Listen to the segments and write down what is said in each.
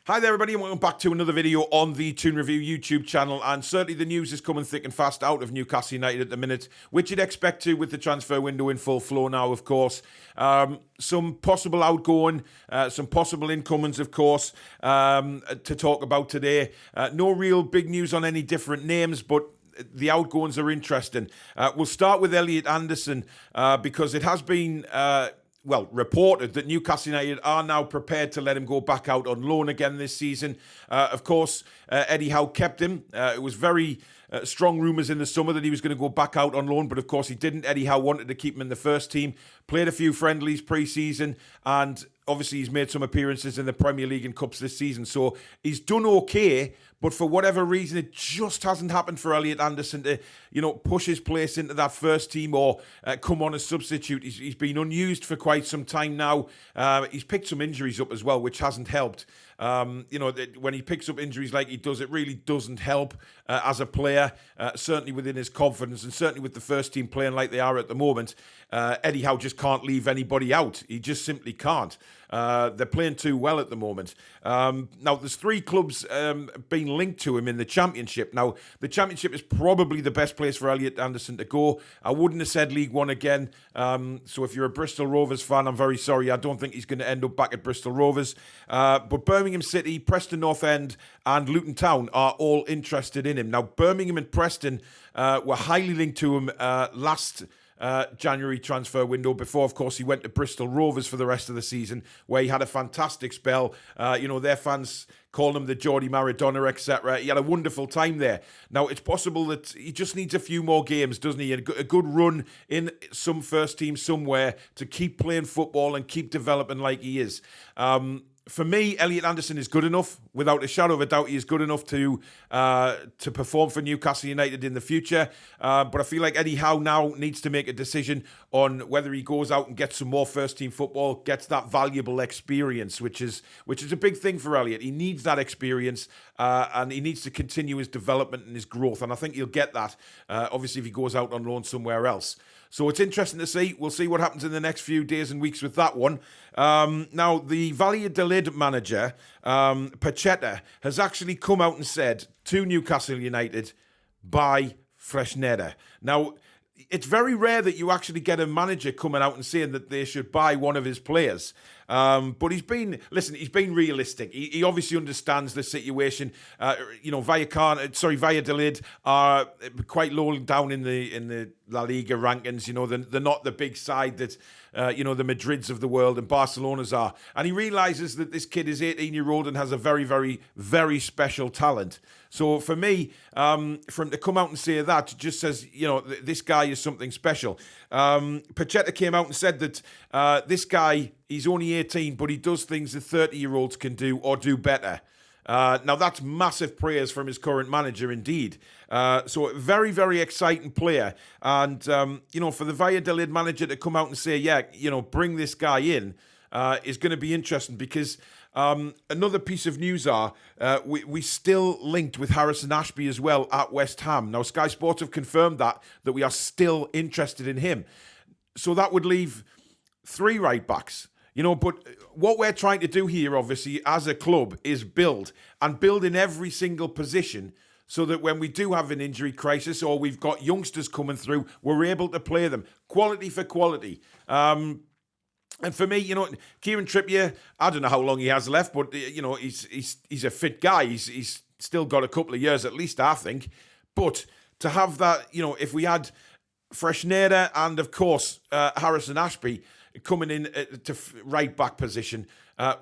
Hi there everybody and welcome back to another video on the Toon Review YouTube channel, and certainly the news is coming thick and fast out of Newcastle United at the minute, which you'd expect to with the transfer window in full flow now, of course. Some possible outgoing, some possible incomings, of course, to talk about today. No real big news on any different names, but the outgoings are interesting. We'll start with Elliot Anderson because it has been reported that Newcastle United are now prepared to let him go back out on loan again this season. Of course, Eddie Howe kept him. It was very strong rumours in the summer that he was going to go back out on loan, but of course he didn't. Eddie Howe wanted to keep him in the first team, played a few friendlies pre-season, and obviously he's made some appearances in the Premier League and Cups this season. So he's done okay, but for whatever reason, it just hasn't happened for Elliot Anderson to, push his place into that first team or come on as substitute. He's been unused for quite some time now. He's picked some injuries up as well, which hasn't helped. When he picks up injuries like he does, it really doesn't help as a player, certainly within his confidence and certainly with the first team playing like they are at the moment. Eddie Howe just can't leave anybody out. He just simply can't. They're playing too well at the moment. Now, there's 3 clubs being linked to him in the Championship. Now, the Championship is probably the best place for Elliot Anderson to go. I wouldn't have said League One again. So if you're a Bristol Rovers fan, I'm very sorry. I don't think he's going to end up back at Bristol Rovers. But Birmingham City, Preston North End and Luton Town are all interested in him. Now, Birmingham and Preston were highly linked to him last January transfer window before, of course, he went to Bristol Rovers for the rest of the season, where he had a fantastic spell. Their fans called him the Geordie Maradona, etc. He had a wonderful time there. Now, it's possible that he just needs a few more games, doesn't he? A good run in some first team somewhere to keep playing football and keep developing like he is. For me, Elliot Anderson is good enough. Without a shadow of a doubt, he is good enough to perform for Newcastle United in the future. But I feel like Eddie Howe now needs to make a decision on whether he goes out and gets some more first-team football, gets that valuable experience, which is a big thing for Elliot. He needs that experience, and he needs to continue his development and his growth. And I think he'll get that, obviously, if he goes out on loan somewhere else. So it's interesting to see. We'll see what happens in the next few days and weeks with that one. Now, the Valladolid manager, Pacheta, has actually come out and said to Newcastle United, buy Fresneda. Now, it's very rare that you actually get a manager coming out and saying that they should buy one of his players. But he's been realistic. He obviously understands the situation. Valladolid are quite low down in the La Liga rankings. They're not the big side that, the Madrids of the world and Barcelona's are. And he realises that this kid is 18-year-old and has a very, very, very special talent. So for me, for him to come out and say that just says, this guy is something special. Pacheta came out and said that this guy, he's only 18, but he does things that 30-year-olds can do or do better. Now, that's massive praise from his current manager, indeed. So, very, very exciting player. And, for the Valladolid manager to come out and say, bring this guy in, is going to be interesting because another piece of news we still linked with Harrison Ashby as well at West Ham. Now, Sky Sports have confirmed that we are still interested in him. So that would leave 3 right-backs. But what we're trying to do here, obviously, as a club, is build in every single position so that when we do have an injury crisis or we've got youngsters coming through, we're able to play them. Quality for quality. And for me, Kieran Trippier, I don't know how long he has left, but, he's a fit guy. He's still got a couple of years at least, I think. But to have that, if we had Fresneda and, of course, Harrison Ashby coming in to right back position,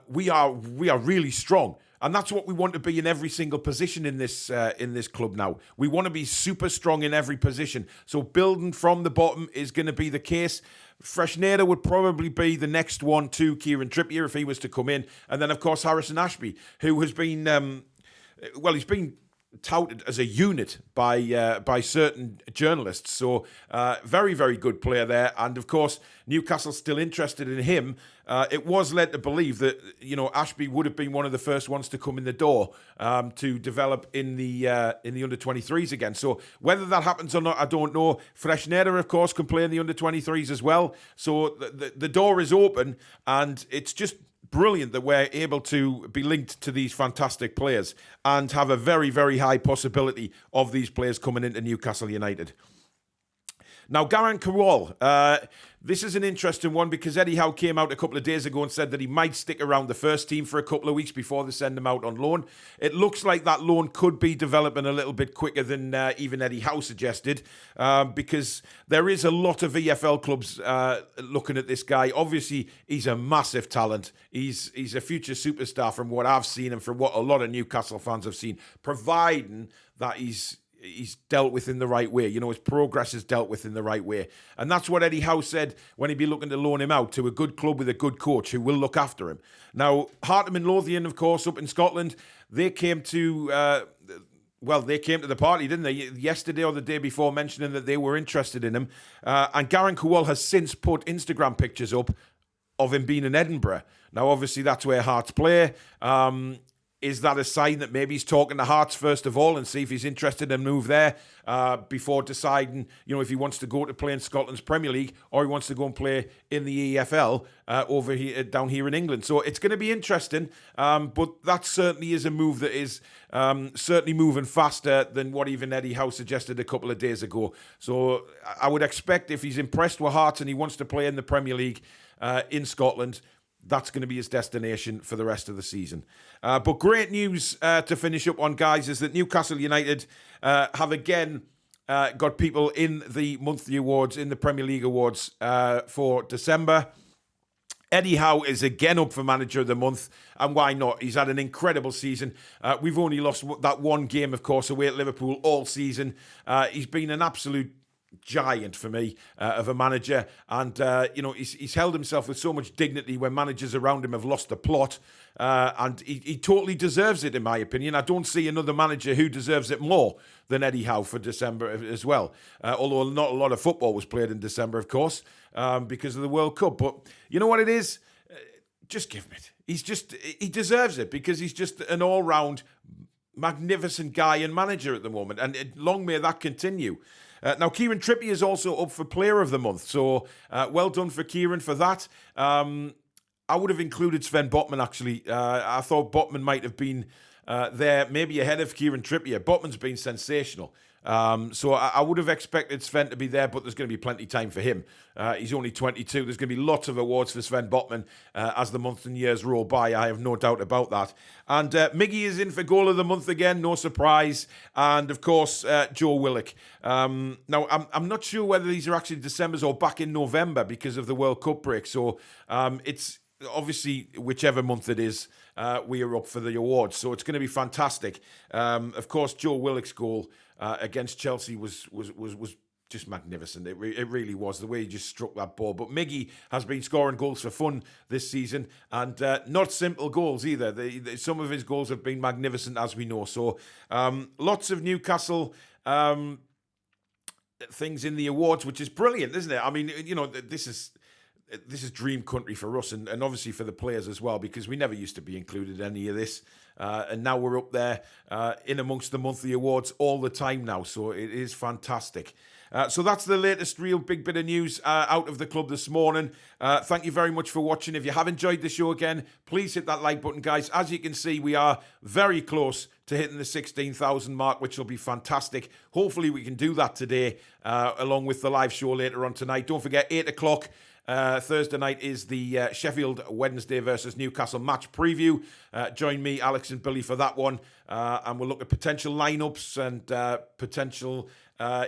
we are really strong, and that's what we want to be in every single position in this club now. We want to be super strong in every position. So building from the bottom is going to be the case. Fresneda would probably be the next one to Kieran Trippier if he was to come in, and then of course Harrison Ashby, who has been he's been touted as a unit by certain journalists. So very, very good player there. And of course, Newcastle's still interested in him. It was led to believe that, Ashby would have been one of the first ones to come in the door to develop in the under-23s again. So whether that happens or not, I don't know. Fresneda, of course, can play in the under-23s as well. So the door is open, and it's just brilliant that we're able to be linked to these fantastic players and have a very, very high possibility of these players coming into Newcastle United. Now, Garang Kuol, this is an interesting one because Eddie Howe came out a couple of days ago and said that he might stick around the first team for a couple of weeks before they send him out on loan. It looks like that loan could be developing a little bit quicker than even Eddie Howe suggested, because there is a lot of EFL clubs looking at this guy. Obviously, he's a massive talent. He's a future superstar from what I've seen and from what a lot of Newcastle fans have seen, providing that he's dealt with in the right way. You know, his progress is dealt with in the right way. And that's what Eddie Howe said when he'd be looking to loan him out to a good club with a good coach who will look after him. Now, Heartham and Lothian, of course, up in Scotland, they came to the party, didn't they? Yesterday or the day before, mentioning that they were interested in him. And Garang Kuol has since put Instagram pictures up of him being in Edinburgh. Now, obviously, that's where Hearts play. Is that a sign that maybe he's talking to Hearts first of all and see if he's interested in a move there before deciding, you know, if he wants to go to play in Scotland's Premier League or he wants to go and play in the EFL over here, down here in England? So it's going to be interesting, but that certainly is a move that is certainly moving faster than what even Eddie Howe suggested a couple of days ago. So I would expect if he's impressed with Hearts and he wants to play in the Premier League in Scotland, that's going to be his destination for the rest of the season. But great news to finish up on, guys, is that Newcastle United have again got people in the monthly awards, in the Premier League awards for December. Eddie Howe is again up for Manager of the Month, and why not? He's had an incredible season. We've only lost that one game, of course, away at Liverpool all season. He's been an absolute giant for me of a manager, and he's held himself with so much dignity when managers around him have lost the plot, and he totally deserves it, in my opinion. I don't see another manager who deserves it more than Eddie Howe for December as well, although not a lot of football was played in December, of course, because of the World Cup. But you know what it is? Just give him it. He deserves it because he's just an all-round magnificent guy and manager at the moment, and long may that continue. Now, Kieran Trippier is also up for Player of the Month, so well done for Kieran for that. I would have included Sven Botman, actually. I thought Botman might have been there, maybe ahead of Kieran Trippier. Botman's been sensational. So I would have expected Sven to be there, but there's going to be plenty of time for him. He's only 22. There's going to be lots of awards for Sven Botman as the months and years roll by. I have no doubt about that. And Miggy is in for Goal of the Month again, no surprise. And, of course, Joe Willock. Now, I'm not sure whether these are actually December's or back in November because of the World Cup break. So it's obviously whichever month it is, we are up for the awards. So it's going to be fantastic. Of course, Joe Willock's goal against Chelsea was just magnificent. It really was, the way he just struck that ball. But Miggy has been scoring goals for fun this season, and not simple goals either. Some of his goals have been magnificent, as we know. So lots of Newcastle things in the awards, which is brilliant, isn't it? I mean, you know, this is dream country for us, and obviously for the players as well, because we never used to be included in any of this. And now we're up there in amongst the monthly awards all the time now. So it is fantastic. So that's the latest real big bit of news out of the club this morning. Thank you very much for watching. If you have enjoyed the show again, please hit that like button, guys. As you can see, we are very close to hitting the 16,000 mark, which will be fantastic. Hopefully we can do that today, along with the live show later on tonight. Don't forget, 8 o'clock. Thursday night is the Sheffield Wednesday versus Newcastle match preview. Join me, Alex and Billy for that one. And we'll look at potential lineups and potential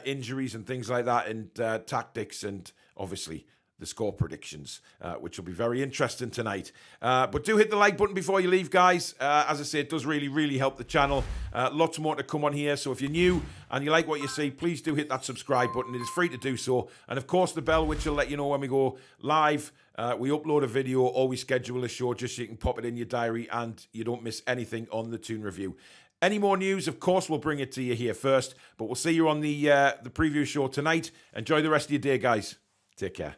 injuries and things like that, and tactics, and obviously the score predictions, which will be very interesting tonight. But do hit the like button before you leave, guys. As I say, it does really, really help the channel. Lots more to come on here. So if you're new and you like what you see, please do hit that subscribe button. It is free to do so. And of course, the bell, which will let you know when we go live. We upload a video or we schedule a show, just so you can pop it in your diary and you don't miss anything on the Toon Review. Any more news, of course, we'll bring it to you here first. But we'll see you on the preview show tonight. Enjoy the rest of your day, guys. Take care.